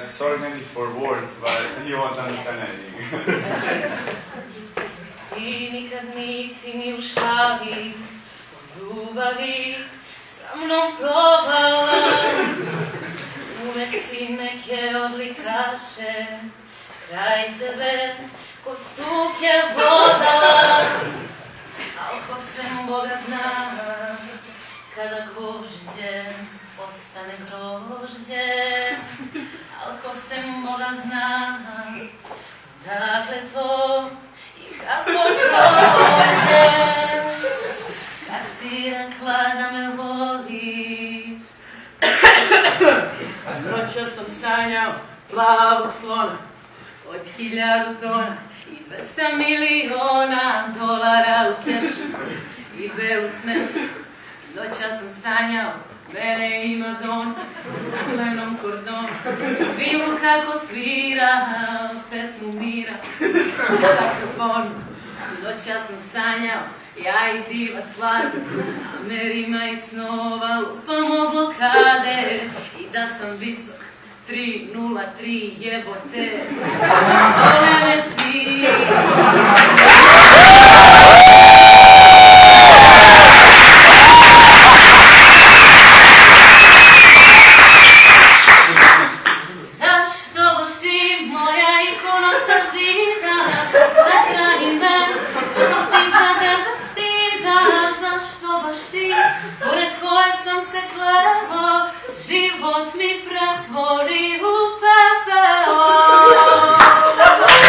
so many for words, but you won't understand anything. Ti nikad nisi ni u šali o ljubavi sa mnom probala. Uvek si neke odlikaše kraj sebe kod suke vodala. Al ko sem Boga zna, kada gvožđe ostane grožđe. Al ko sem Boga zna, dakle to i kako prođe. Kad si rekla da me voliš, noćas sam sanjao plavog slona od 1000 tona i 200 miliona dolara u kešu i belu smesu. Noćas sam sanjao mene i Madonna u staklenom kordonu, vilu kako svira pesmu mira na saksofonu. Noćas sam sanjao ja i divac Vlad, na merima i snova lupamo blokade i da sam visok 303 jebote, vole me svi.